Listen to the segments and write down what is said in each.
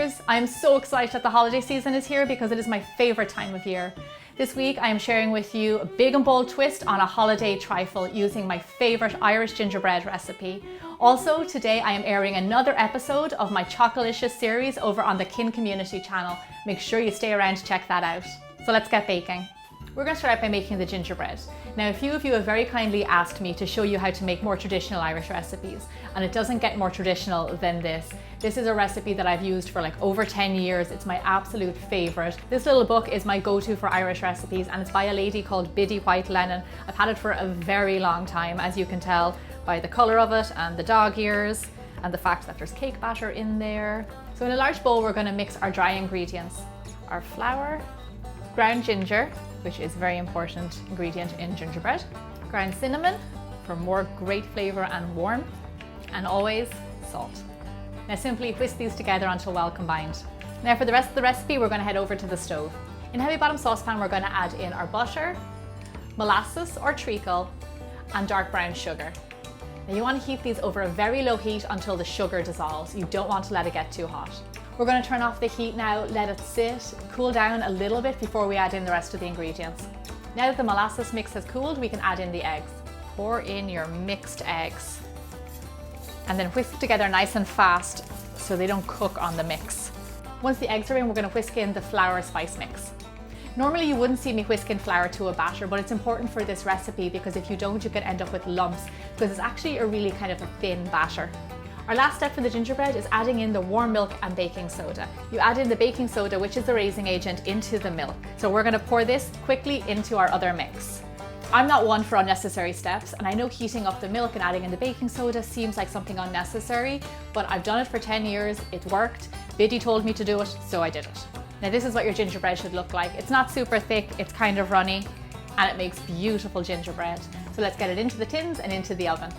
bakers. I am so excited that the holiday season is here because it is my favorite time of year. This week I am sharing with you a big and bold twist on a holiday trifle using my favorite Irish gingerbread recipe. Also today I am airing another episode of my Chocolicious series over on the Kin Community channel. Make sure you stay around to check that out. So let's get baking. We're going to start out by making the gingerbread. Now a few of you have very kindly asked me to show you how to make more traditional Irish recipes, and it doesn't get more traditional than this. This is a recipe that I've used for like over 10 years. It's my absolute favorite. This little book is my go-to for Irish recipes, and it's by a lady called Biddy White Lennon. I've had it for a very long time, as you can tell by the color of it and the dog ears and the fact that there's cake batter in there. So in a large bowl we're going to mix our dry ingredients. Our flour, ground ginger, which is a very important ingredient in gingerbread, ground cinnamon for more great flavor and warmth, and always salt. Now simply whisk these together until well combined. Now for the rest of the recipe, we're going to head over to the stove. In a heavy bottom saucepan, we're going to add in our butter, molasses or treacle, and dark brown sugar. Now you want to heat these over a very low heat until the sugar dissolves. You don't want to let it get too hot. We're going to turn off the heat now, let it sit, cool down a little bit before we add in the rest of the ingredients. Now that the molasses mix has cooled, we can add in the eggs. Pour in your mixed eggs and then whisk together nice and fast so they don't cook on the mix. Once the eggs are in, we're going to whisk in the flour spice mix. Normally you wouldn't see me whisking flour to a batter, but it's important for this recipe because if you don't, you can end up with lumps because it's actually a really kind of a thin batter. Our last step for the gingerbread is adding in the warm milk and baking soda. You add in the baking soda, which is the raising agent, into the milk. So we're going to pour this quickly into our other mix. I'm not one for unnecessary steps, and I know heating up the milk and adding in the baking soda seems like something unnecessary, but I've done it for 10 years, it worked, Biddy told me to do it, so I did it. Now this is what your gingerbread should look like. It's not super thick, it's kind of runny, and it makes beautiful gingerbread. So let's get it into the tins and into the oven.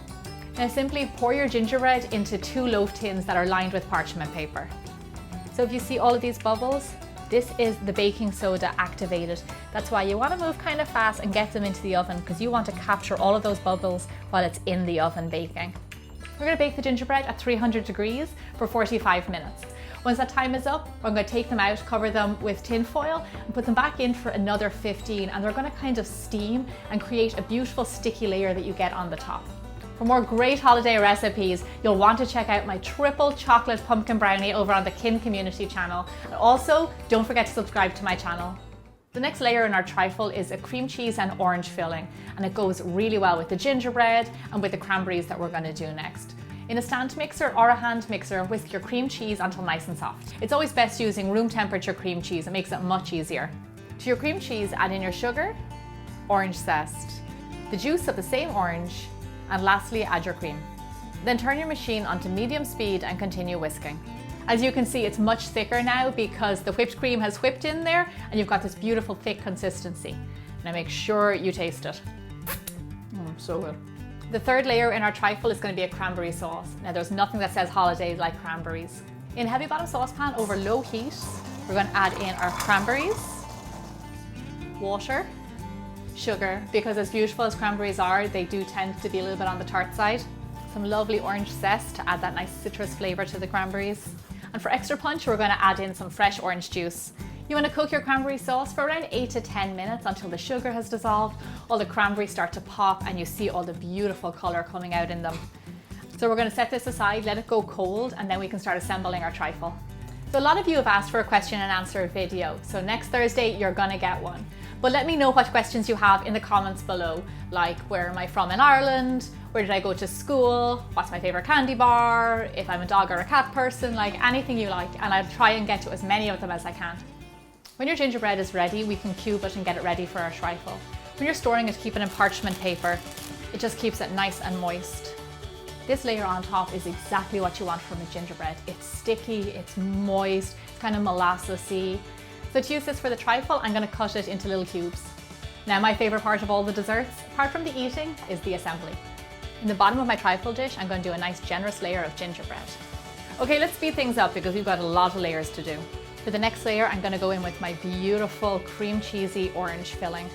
Now simply pour your gingerbread into 2 loaf tins that are lined with parchment paper. So if you see all of these bubbles, this is the baking soda activated. That's why you want to move kind of fast and get them into the oven because you want to capture all of those bubbles while it's in the oven baking. We're going to bake the gingerbread at 300 degrees for 45 minutes. Once that time is up, I'm going to take them out, cover them with tin foil and put them back in for another 15, and they're going to kind of steam and create a beautiful sticky layer that you get on the top. For more great holiday recipes, you'll want to check out my triple chocolate pumpkin brownie over on the Kin Community channel. And also, don't forget to subscribe to my channel. The next layer in our trifle is a cream cheese and orange filling, and it goes really well with the gingerbread and with the cranberries that we're going to do next. In a stand mixer or a hand mixer, whisk your cream cheese until nice and soft. It's always best using room temperature cream cheese, it makes it much easier. To your cream cheese, add in your sugar, orange zest, the juice of the same orange, and lastly add your cream. Then turn your machine onto medium speed and continue whisking. As you can see, it's much thicker now because the whipped cream has whipped in there and you've got this beautiful thick consistency. Now make sure you taste it. So good. The third layer in our trifle is going to be a cranberry sauce. Now there's nothing that says holiday like cranberries. In a heavy bottom saucepan over low heat, we're going to add in our cranberries, water, sugar, because as beautiful as cranberries are, they do tend to be a little bit on the tart side. Some lovely orange zest to add that nice citrus flavor to the cranberries. And for extra punch, we're going to add in some fresh orange juice. You want to cook your cranberry sauce for around 8 to 10 minutes until the sugar has dissolved, all the cranberries start to pop, and you see all the beautiful color coming out in them. So we're going to set this aside, let it go cold, and then we can start assembling our trifle. So a lot of you have asked for a question and answer video. So next Thursday, you're going to get one. But let me know what questions you have in the comments below, like where am I from in Ireland, where did I go to school, what's my favorite candy bar, if I'm a dog or a cat person, like anything you like, and I'll try and get to as many of them as I can. When your gingerbread is ready, we can cube it and get it ready for our trifle. When you're storing it, keep it in parchment paper. It just keeps it nice and moist. This layer on top is exactly what you want from a gingerbread. It's sticky, it's moist, it's kind of molassesy. So to use this for the trifle, I'm going to cut it into little cubes. Now my favorite part of all the desserts, apart from the eating, is the assembly. In the bottom of my trifle dish, I'm going to do a nice generous layer of gingerbread. Okay, let's speed things up because we've got a lot of layers to do. For the next layer, I'm going to go in with my beautiful cream cheesy orange filling.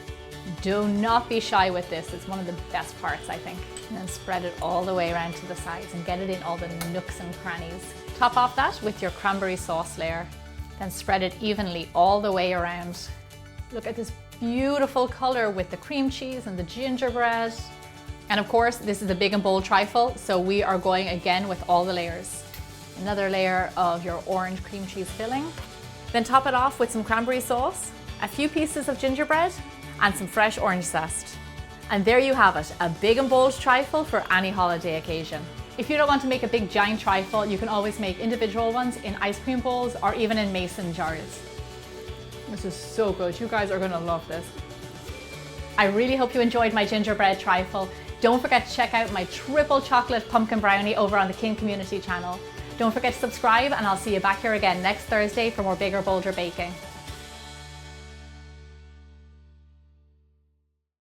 Do not be shy with this, it's one of the best parts, I think. And then spread it all the way around to the sides and get it in all the nooks and crannies. Top off that with your cranberry sauce layer. Then spread it evenly all the way around. Look at this beautiful color with the cream cheese and the gingerbread. And of course, this is a big and bold trifle, so we are going again with all the layers. Another layer of your orange cream cheese filling. Then top it off with some cranberry sauce, a few pieces of gingerbread, and some fresh orange zest. And there you have it, a big and bold trifle for any holiday occasion. If you don't want to make a big giant trifle, you can always make individual ones in ice cream bowls or even in mason jars. This is so good. You guys are gonna love this. I really hope you enjoyed my gingerbread trifle. Don't forget to check out my triple chocolate pumpkin brownie over on the King Community channel. Don't forget to subscribe, and I'll see you back here again next Thursday for more bigger, bolder baking.